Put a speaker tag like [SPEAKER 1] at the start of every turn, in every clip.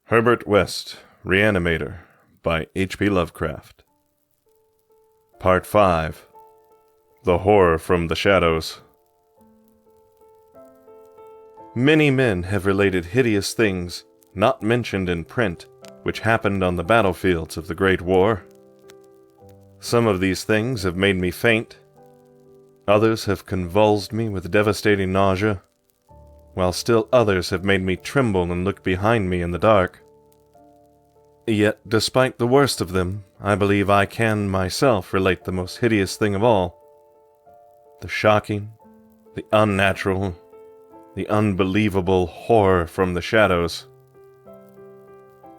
[SPEAKER 1] Herbert West, Reanimator, by H.P. Lovecraft. Part 5. The Horror from the Shadows. Many men have related hideous things, not mentioned in print, which happened on the battlefields of the Great War. Some of these things have made me faint. Others have convulsed me with devastating nausea, while still others have made me tremble and look behind me in the dark. Yet, despite the worst of them, I believe I can myself relate the most hideous thing of all. The shocking, the unnatural, the unbelievable horror from the shadows.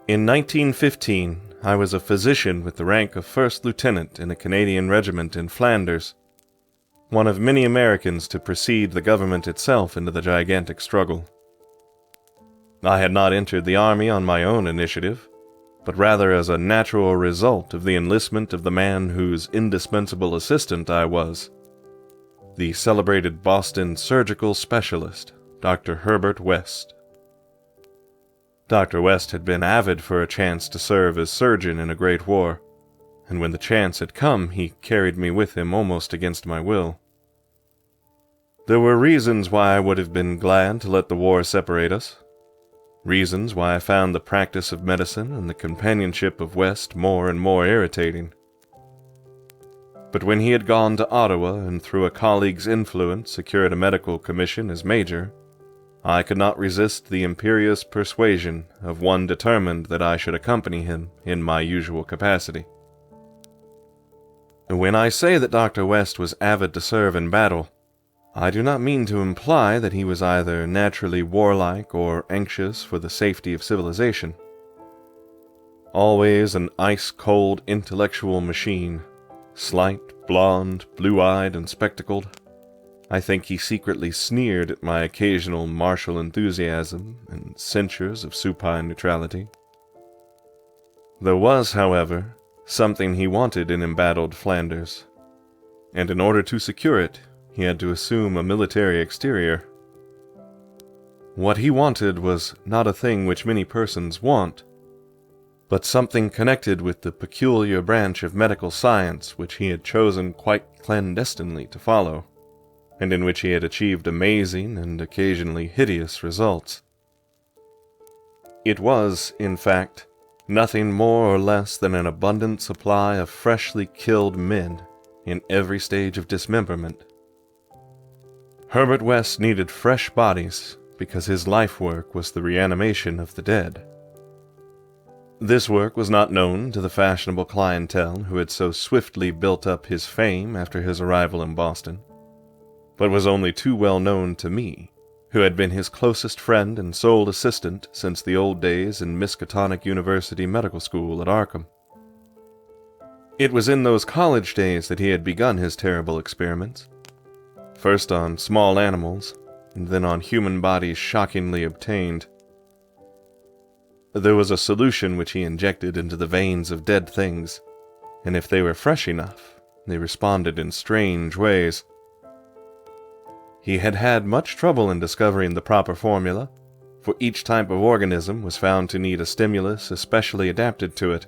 [SPEAKER 1] In 1915, I was a physician with the rank of first lieutenant in a Canadian regiment in Flanders, one of many Americans to precede the government itself into the gigantic struggle. I had not entered the army on my own initiative, but rather as a natural result of the enlistment of the man whose indispensable assistant I was, the celebrated Boston surgical specialist, Dr. Herbert West. Dr. West had been avid for a chance to serve as surgeon in a great war, and when the chance had come, he carried me with him almost against my will. There were reasons why I would have been glad to let the war separate us, reasons why I found the practice of medicine and the companionship of West more and more irritating. But when he had gone to Ottawa and through a colleague's influence secured a medical commission as major, I could not resist the imperious persuasion of one determined that I should accompany him in my usual capacity. When I say that Dr. West was avid to serve in battle, I do not mean to imply that he was either naturally warlike or anxious for the safety of civilization. Always an ice-cold intellectual machine, slight, blonde, blue-eyed, and spectacled, I think he secretly sneered at my occasional martial enthusiasm and censures of supine neutrality. There was, however, something he wanted in embattled Flanders, and in order to secure it, he had to assume a military exterior. What he wanted was not a thing which many persons want, but something connected with the peculiar branch of medical science which he had chosen quite clandestinely to follow, and in which he had achieved amazing and occasionally hideous results. It was, in fact, nothing more or less than an abundant supply of freshly killed men in every stage of dismemberment. Herbert West needed fresh bodies because his life work was the reanimation of the dead. This work was not known to the fashionable clientele who had so swiftly built up his fame after his arrival in Boston, but was only too well known to me, who had been his closest friend and sole assistant since the old days in Miskatonic University Medical School at Arkham. It was in those college days that he had begun his terrible experiments, first on small animals, and then on human bodies shockingly obtained. There was a solution which he injected into the veins of dead things, and if they were fresh enough, they responded in strange ways. He had had much trouble in discovering the proper formula, for each type of organism was found to need a stimulus especially adapted to it.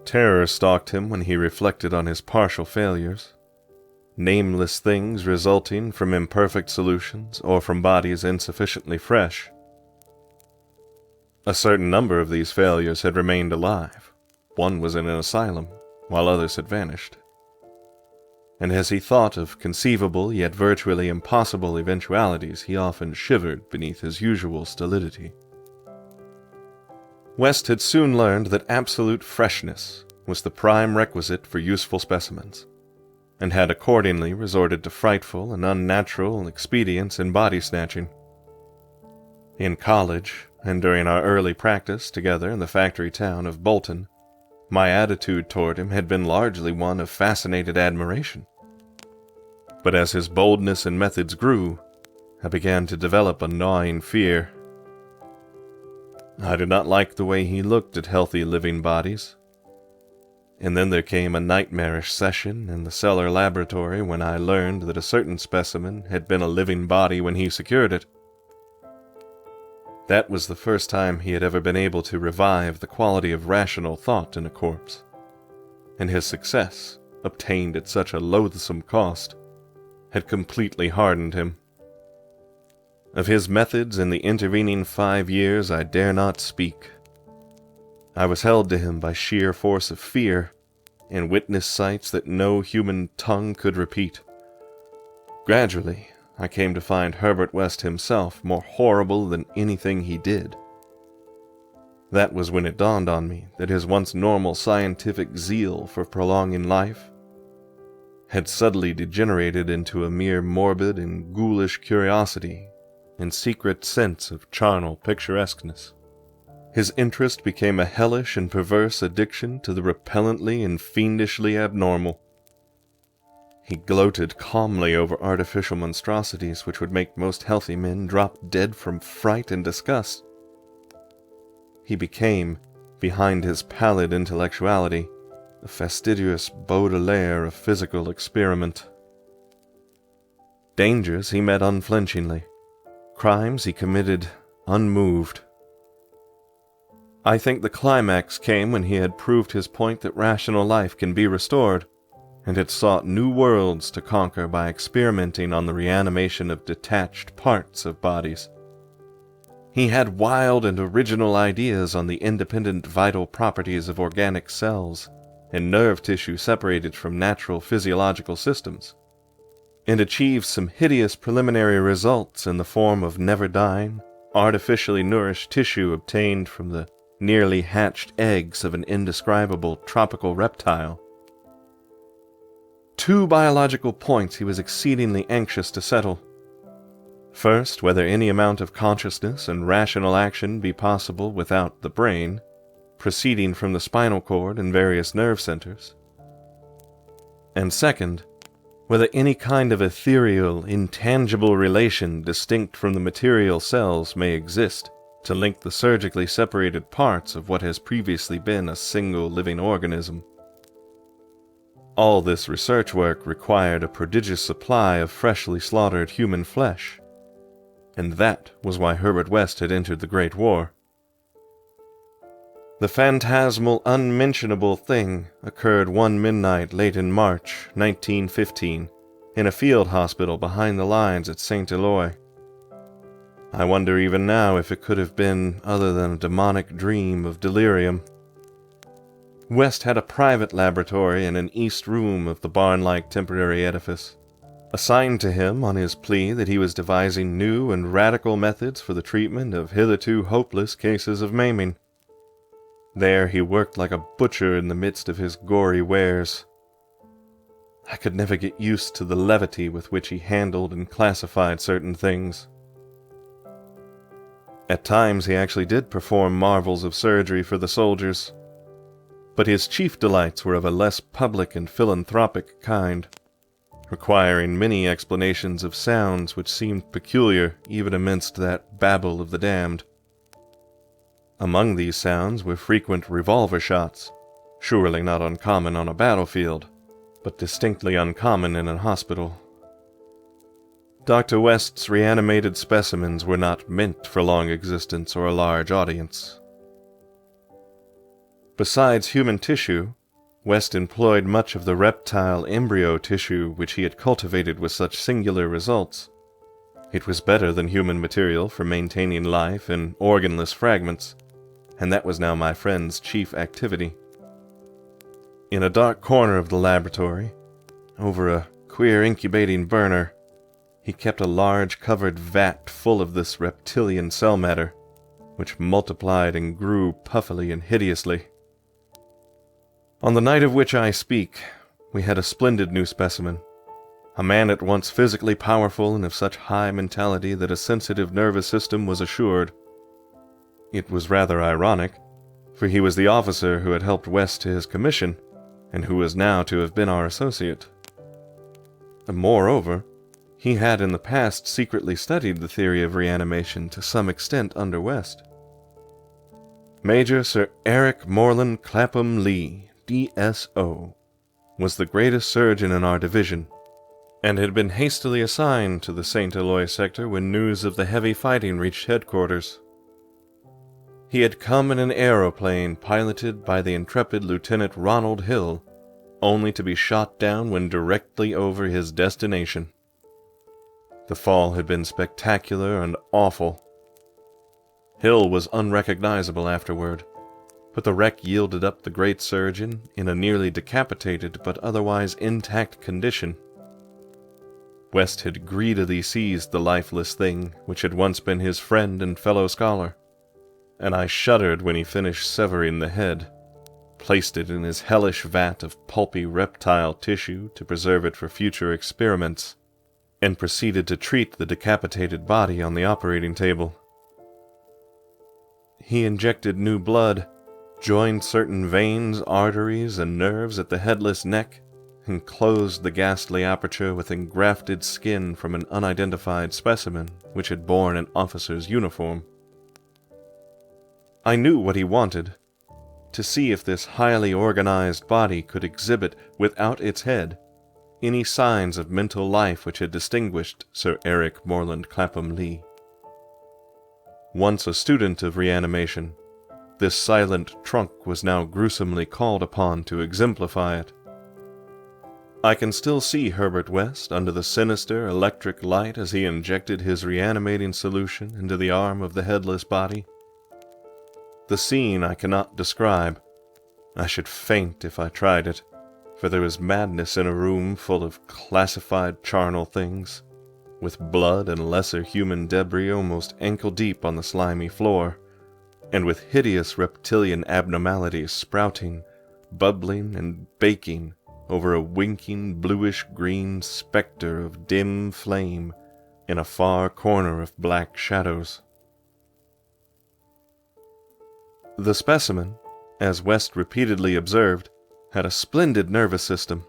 [SPEAKER 1] Terror stalked him when he reflected on his partial failures, nameless things resulting from imperfect solutions or from bodies insufficiently fresh. A certain number of these failures had remained alive. One was in an asylum, while others had vanished. And as he thought of conceivable yet virtually impossible eventualities, he often shivered beneath his usual stolidity. West had soon learned that absolute freshness was the prime requisite for useful specimens, and had accordingly resorted to frightful and unnatural expedients in body snatching. In college, and during our early practice together in the factory town of Bolton, my attitude toward him had been largely one of fascinated admiration. But as his boldness and methods grew, I began to develop a gnawing fear. I did not like the way he looked at healthy living bodies. And then there came a nightmarish session in the cellar laboratory when I learned that a certain specimen had been a living body when he secured it. That was the first time he had ever been able to revive the quality of rational thought in a corpse, and his success, obtained at such a loathsome cost, had completely hardened him. Of his methods in the intervening 5 years I dare not speak. I was held to him by sheer force of fear, and witnessed sights that no human tongue could repeat. Gradually, I came to find Herbert West himself more horrible than anything he did. That was when it dawned on me that his once normal scientific zeal for prolonging life had suddenly degenerated into a mere morbid and ghoulish curiosity and secret sense of charnel picturesqueness. His interest became a hellish and perverse addiction to the repellently and fiendishly abnormal. He gloated calmly over artificial monstrosities which would make most healthy men drop dead from fright and disgust. He became, behind his pallid intellectuality, a fastidious Baudelaire of physical experiment. Dangers he met unflinchingly. Crimes he committed unmoved. I think the climax came when he had proved his point that rational life can be restored, and had sought new worlds to conquer by experimenting on the reanimation of detached parts of bodies. He had wild and original ideas on the independent vital properties of organic cells and nerve tissue separated from natural physiological systems, and achieved some hideous preliminary results in the form of never-dying, artificially nourished tissue obtained from the nearly hatched eggs of an indescribable tropical reptile. 2 biological points he was exceedingly anxious to settle. First, whether any amount of consciousness and rational action be possible without the brain, proceeding from the spinal cord and various nerve centers. And second, whether any kind of ethereal, intangible relation distinct from the material cells may exist to link the surgically separated parts of what has previously been a single living organism. All this research work required a prodigious supply of freshly slaughtered human flesh, and that was why Herbert West had entered the Great War. The phantasmal, unmentionable thing occurred one midnight late in March 1915 in a field hospital behind the lines at St. Eloi. I wonder even now if it could have been other than a demonic dream of delirium. West had a private laboratory in an east room of the barn-like temporary edifice, assigned to him on his plea that he was devising new and radical methods for the treatment of hitherto hopeless cases of maiming. There he worked like a butcher in the midst of his gory wares. I could never get used to the levity with which he handled and classified certain things. At times he actually did perform marvels of surgery for the soldiers, but his chief delights were of a less public and philanthropic kind, requiring many explanations of sounds which seemed peculiar even amidst that babble of the damned. Among these sounds were frequent revolver shots, surely not uncommon on a battlefield, but distinctly uncommon in a hospital. Dr. West's reanimated specimens were not meant for long existence or a large audience. Besides human tissue, West employed much of the reptile embryo tissue which he had cultivated with such singular results. It was better than human material for maintaining life in organless fragments, and that was now my friend's chief activity. In a dark corner of the laboratory, over a queer incubating burner, he kept a large covered vat full of this reptilian cell matter, which multiplied and grew puffily and hideously. On the night of which I speak, we had a splendid new specimen, a man at once physically powerful and of such high mentality that a sensitive nervous system was assured. It was rather ironic, for he was the officer who had helped West to his commission, and who was now to have been our associate. Moreover, he had in the past secretly studied the theory of reanimation to some extent under West. Major Sir Eric Morland Clapham Lee, D.S.O., was the greatest surgeon in our division, and had been hastily assigned to the St. Eloi sector when news of the heavy fighting reached headquarters. He had come in an aeroplane piloted by the intrepid Lieutenant Ronald Hill, only to be shot down when directly over his destination. The fall had been spectacular and awful. Hill was unrecognizable afterward, but the wreck yielded up the great surgeon in a nearly decapitated but otherwise intact condition. West had greedily seized the lifeless thing which had once been his friend and fellow scholar, and I shuddered when he finished severing the head, placed it in his hellish vat of pulpy reptile tissue to preserve it for future experiments, and proceeded to treat the decapitated body on the operating table. He injected new blood, joined certain veins, arteries, and nerves at the headless neck, and closed the ghastly aperture with engrafted skin from an unidentified specimen which had borne an officer's uniform. I knew what he wanted, to see if this highly organized body could exhibit, without its head, any signs of mental life which had distinguished Sir Eric Morland Clapham Lee. Once a student of reanimation, this silent trunk was now gruesomely called upon to exemplify it. I can still see Herbert West under the sinister electric light as he injected his reanimating solution into the arm of the headless body. The scene I cannot describe. I should faint if I tried it, for there was madness in a room full of classified charnel things, with blood and lesser human debris almost ankle-deep on the slimy floor, and with hideous reptilian abnormalities sprouting, bubbling, and baking over a winking bluish-green specter of dim flame in a far corner of black shadows. The specimen, as West repeatedly observed, had a splendid nervous system.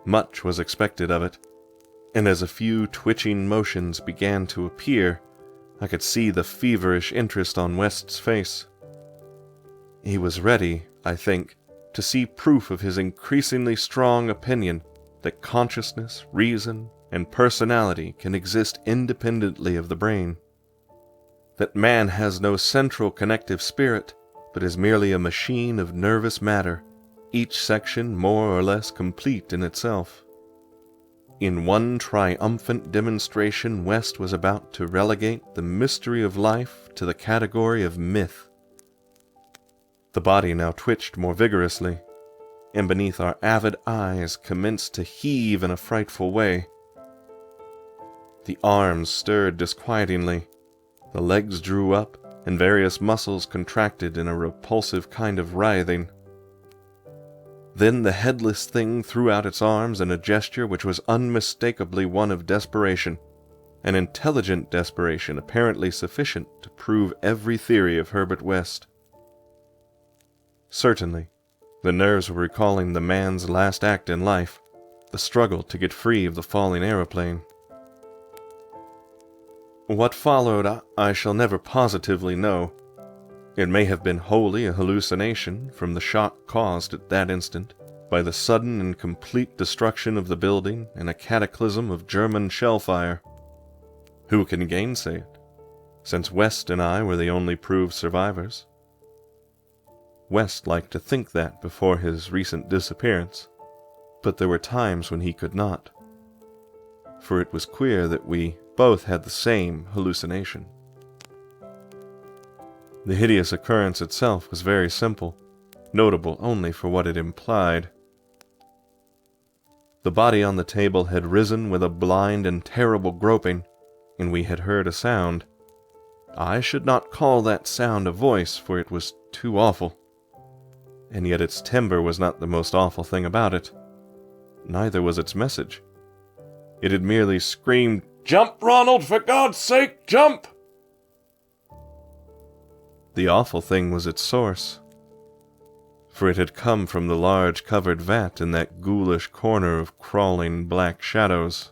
[SPEAKER 1] Much was expected of it, and as a few twitching motions began to appear, I could see the feverish interest on West's face. He was ready, I think, to see proof of his increasingly strong opinion that consciousness, reason, and personality can exist independently of the brain. That man has no central connective spirit, but is merely a machine of nervous matter, each section more or less complete in itself. In one triumphant demonstration, West was about to relegate the mystery of life to the category of myth. The body now twitched more vigorously, and beneath our avid eyes commenced to heave in a frightful way. The arms stirred disquietingly, the legs drew up, and various muscles contracted in a repulsive kind of writhing. Then the headless thing threw out its arms in a gesture which was unmistakably one of desperation, an intelligent desperation apparently sufficient to prove every theory of Herbert West. Certainly, the nerves were recalling the man's last act in life, the struggle to get free of the falling aeroplane. What followed I shall never positively know. It may have been wholly a hallucination from the shock caused at that instant by the sudden and complete destruction of the building in a cataclysm of German shell fire. Who can gainsay it, since West and I were the only proved survivors? West liked to think that before his recent disappearance, but there were times when he could not, for it was queer that we both had the same hallucination. The hideous occurrence itself was very simple, notable only for what it implied. The body on the table had risen with a blind and terrible groping, and we had heard a sound. I should not call that sound a voice, for it was too awful. And yet its timbre was not the most awful thing about it. Neither was its message. It had merely screamed, "Jump, Ronald, for God's sake, jump!" The awful thing was its source, for it had come from the large covered vat in that ghoulish corner of crawling black shadows.